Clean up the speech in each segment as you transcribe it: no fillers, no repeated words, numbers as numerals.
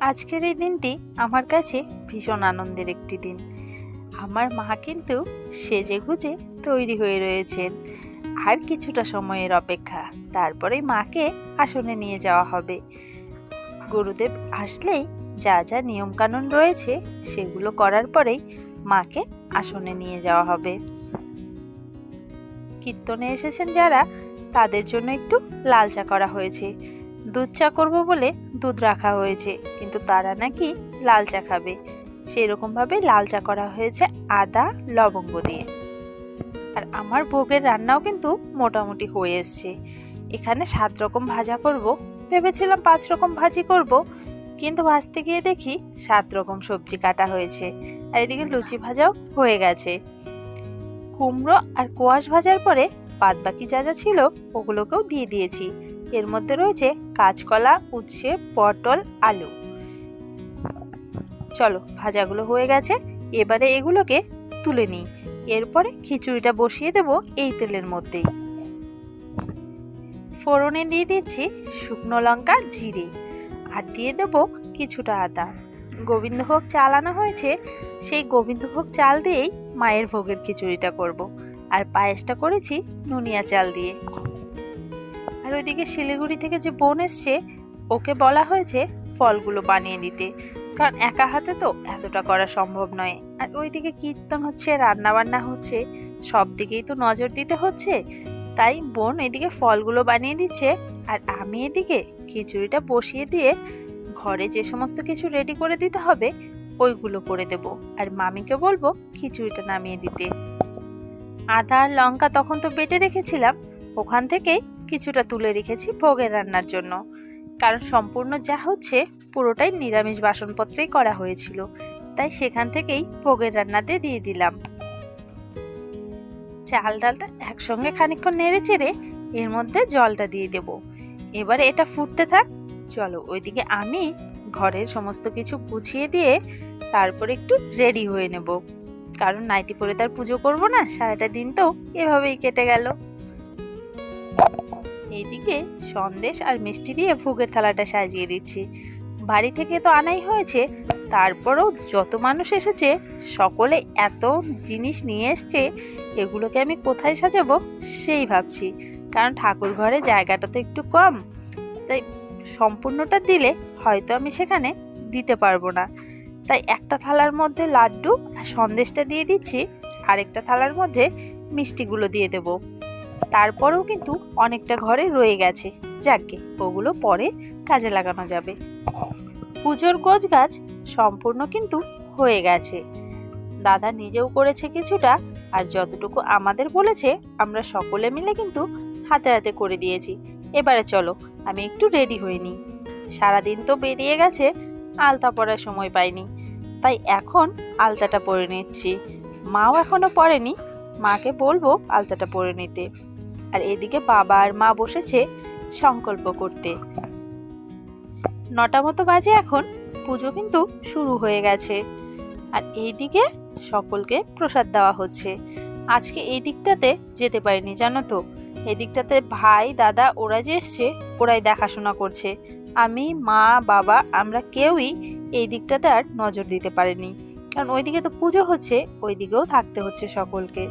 আজকের এই দিনটি আমার কাছে ভীষণ আনন্দের একটি দিন। আমার মা কিন্তু সেজেগুজে তৈরি হয়ে রয়েছেন। আর কিছুটা সময়ের অপেক্ষা, তারপরেই মাকে আসনে নিয়ে যাওয়া হবে। গুরুদেব আসলেই যা যা নিয়ম কানুন রয়েছে সেগুলো করার পরেই মাকে আসনে নিয়ে যাওয়া হবে। কীর্তনে এসেছেন যারা, তাদের জন্য একটু লাল চা করা হয়েছে। দুধ চা করবো বলে দুধ রাখা হয়েছে, কিন্তু তারা নাকি লাল চা খাবে। সেরকম ভাবে লাল চা করা হয়েছে আদা লবঙ্গ দিয়ে। আর আমার ভোগের রান্নাও কিন্তু মোটামুটি হয়ে এসছে। এখানে 7 রকম ভাজা করব, ভেবেছিলাম 5 রকম ভাজি করব, কিন্তু ভাজতে গিয়ে দেখি 7 রকম সবজি কাটা হয়েছে। আর এদিকে লুচি ভাজাও হয়ে গেছে। কুমড়ো আর কোয়াশ ভাজার পরে বাদ বাকি যা যা ছিল ওগুলোকেও দিয়ে দিয়েছি। এর মধ্যে রয়েছে কাঁচকলা, উচ্ছে, পটল, আলু। চলো, ভাজাগুলো হয়ে গেছে, এবারে এগুলোকে তুলে নিই। এরপরে খিচুড়িটা বসিয়ে দেব এই তেলের মধ্যেই। ফোড়নে দিয়ে দিচ্ছি শুকনো লঙ্কা, জিরে, আর দিয়ে দেব কিছুটা আদা। গোবিন্দভোগ চাল আনা হয়েছে, সেই গোবিন্দভোগ চাল দিয়েই মায়ের ভোগের খিচুড়িটা করব। আর পায়েসটা করেছি নুনিয়া চাল দিয়ে। আর ওইদিকে শিলিগুড়ি থেকে যে বোন এসছে, ওকে বলা হয়েছে ফলগুলো বানিয়ে দিতে, কারণ একা হাতে তো এতটা করা সম্ভব নয়। আর ওইদিকে কীর্তন হচ্ছে, রান্না বান্না হচ্ছে, সব দিকেই তো নজর দিতে হচ্ছে। তাই বোন এদিকে ফলগুলো বানিয়ে দিচ্ছে, আর আমি এদিকে খিচুড়িটা বসিয়ে দিয়ে ঘরে যে সমস্ত কিছু রেডি করে দিতে হবে ওইগুলো করে দেব। আর মামিকে বলবো খিচুড়িটা নামিয়ে দিতে। আদা আর লঙ্কা তখন তো বেটে রেখেছিলাম, ওখান থেকেই কিছুটা তুলে রেখেছি ভোগের রান্নার জন্য, কারণ সম্পূর্ণ যা হচ্ছে পুরোটাই নিরামিষ বাসনপত্রেই করা হয়েছিল, তাই সেখান থেকেই ভোগের রান্নাতে দিয়ে দিলাম। চাল ডালটা একসঙ্গে খানিকক্ষণ নেড়ে চেড়ে এর মধ্যে জলটা দিয়ে দেব। এবারে এটা ফুটতে থাক। চলো, ওইদিকে আমি ঘরের সমস্ত কিছু গুছিয়ে দিয়ে তারপরে একটু রেডি হয়ে নেব, কারণ নাইটি পরে তার পুজো করব না, সারাটা দিন তো এভাবেই কেটে গেল। এইদিকে সন্দেশ আর মিষ্টি দিয়ে ভোগের থালাটা সাজিয়ে দিচ্ছি। বাড়ি থেকে তো আনাই হয়েছে, তারপরেও যত মানুষ এসেছে সকলে এত জিনিস নিয়ে এসছে, এগুলোকে আমি কোথায় সাজাবো সেই ভাবছি, কারণ ঠাকুর ঘরে জায়গাটা তো একটু কম। তাই সম্পূর্ণটা দিলে হয়তো আমি সেখানে দিতে পারবো না, তাই একটা থালার মধ্যে লাড্ডু আর সন্দেশটা দিয়ে দিচ্ছি, আরেকটা থালার মধ্যে মিষ্টিগুলো দিয়ে দেব। তারপরেও কিন্তু অনেকটা ঘরে রয়ে গেছে, যাকে ওগুলো পরে কাজে লাগানো যাবে। পুজোর গোছগাছ সম্পূর্ণ কিন্তু হয়ে গেছে। দাদা নিজেও করেছে কিছুটা, আর যতটুকু আমাদের বলেছে আমরা সকলে মিলে কিন্তু হাতে হাতে করে দিয়েছি। এবারে চলো আমি একটু রেডি হয়ে নিই। সারাদিন তো বেরিয়ে গেছে, আলতা পরার সময় পাইনি, তাই এখন আলতাটা পরে নিচ্ছি। মাও এখনো পরেনি, মাকে বলবো আলতাটা পরে নিতে। আর এদিকে বাবা আর মা বসেছে সংকল্প করতে। 9টা মতো বাজে এখন, পুজো কিন্তু শুরু হয়ে গেছে। আর এইদিকে সকলকে প্রসাদ দেওয়া হচ্ছে। আজকে এই দিকটাতে যেতে পারিনি, জানো তো, এই দিকটাতে ভাই দাদা ওরা যে এসছে ওরাই দেখাশোনা করছে। আমি, মা, বাবা আমরা কেউই এই দিকটাতে আর নজর দিতে পারিনি, কারণ ওইদিকে তো পুজো হচ্ছে, ওই দিকেও থাকতে হচ্ছে সকলকে।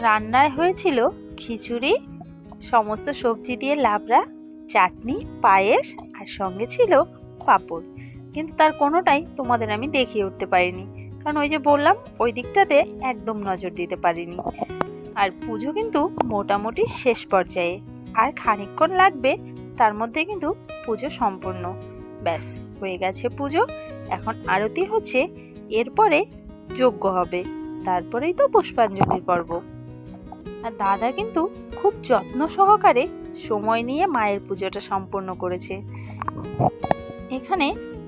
রান্নায় হয়েছিল খিচুড়ি, সমস্ত সবজি দিয়ে লাবড়া, চাটনি, পায়েস, আর সঙ্গে ছিল পাঁপড়। কিন্তু তার কোনোটাই তোমাদের আমি দেখিয়ে উঠতে পারিনি, কারণ ওই যে বললাম ওই দিকটাতে একদম নজর দিতে পারিনি। আর পুজো কিন্তু মোটামুটি শেষ পর্যায়ে, আর খানিকক্ষণ লাগবে, তার মধ্যে কিন্তু পুজো সম্পূর্ণ। ব্যাস হয়ে গেছে পুজো। এখন আরতি হচ্ছে, এরপরে যজ্ঞ হবে, তারপরেই তো পুষ্পাঞ্জলির পর্ব। আর দাদা কিন্তু খুব যত্ন সহকারে সময় নিয়ে মায়ের পুজোটা সম্পূর্ণ করেছে। এখানে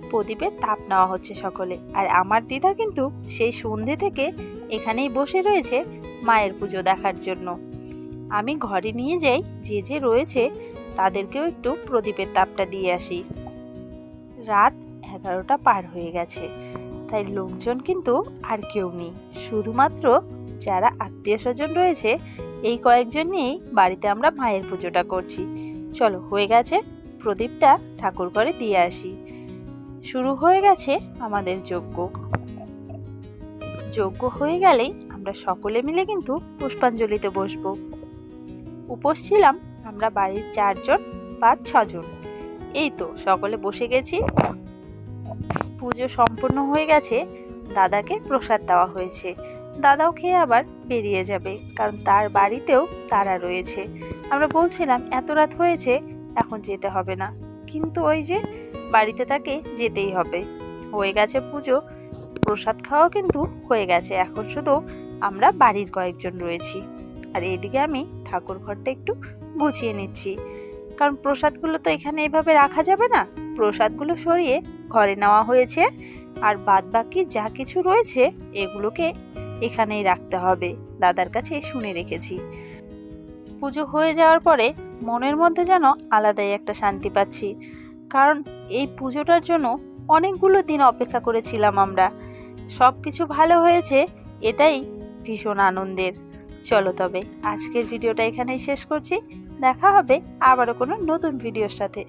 প্রদীপের তাপ নেওয়া হচ্ছে সকলে, আর আমার দিদা কিন্তু সেই সন্ধে থেকে এখানেই বসে রয়েছে মায়ের পুজো দেখার জন্য। আমি ঘরে নিয়ে যাই, যে যে রয়েছে তাদেরকেও একটু প্রদীপের তাপটা দিয়ে আসি। রাত 11টা পার হয়ে গেছে, তাই লোকজন কিন্তু আর কেউ নেই, শুধুমাত্র যারা আত্মীয় স্বজন রয়েছে এই কয়েকজন নিয়েই বাড়িতে আমরা মায়ের পুজোটা করছি। চলো, হয়ে গেছে, প্রদীপটা ঠাকুর ঘরে দিয়ে আসি। শুরু হয়ে গেছে আমাদের যজ্ঞ। যজ্ঞ হয়ে গেলেই আমরা সকলে মিলে কিন্তু পুষ্পাঞ্জলিতে বসবো। উপোস ছিলাম আমরা বাড়ির 4 জন বা 6 জন। এই তো সকলে বসে গেছি। পুজো সম্পূর্ণ হয়ে গেছে। দাদাকে প্রসাদ দেওয়া হয়েছে। দাদাও খেয়ে আবার বেরিয়ে যাবে, কারণ তার বাড়িতেও তারা রয়েছে। আমরা বলছিলাম এত রাত হয়েছে, এখন যেতে হবে না, কিন্তু ওই যে বাড়িতে তাকে যেতেই হবে। হয়ে গেছে পুজো, প্রসাদ খাওয়া কিন্তু হয়ে গেছে। এখন শুধু আমরা বাড়ির কয়েকজন রয়েছি। আর এদিকে আমি ঠাকুর ঘরটা একটু গুছিয়ে নিচ্ছি, কারণ প্রসাদগুলো তো এখানে এভাবে রাখা যাবে না। প্রসাদগুলো সরিয়ে ঘরে নেওয়া হয়েছে, আর বাদ বাকি যা কিছু রয়েছে এগুলোকে এখানেই রাখতে হবে, দাদার কাছে শুনে রেখেছি। পুজো হয়ে যাওয়ার পরে মনের মধ্যে যেন আলাদাই একটা শান্তি পাচ্ছি, কারণ এই পুজোটার জন্য অনেকগুলো দিন অপেক্ষা করেছিলাম আমরা। সব কিছু ভালো হয়েছে, এটাই ভীষণ আনন্দের। চলো তবে আজকের ভিডিওটা এখানেই শেষ করছি। দেখা হবে আবারও কোনো নতুন ভিডিওর সাথে।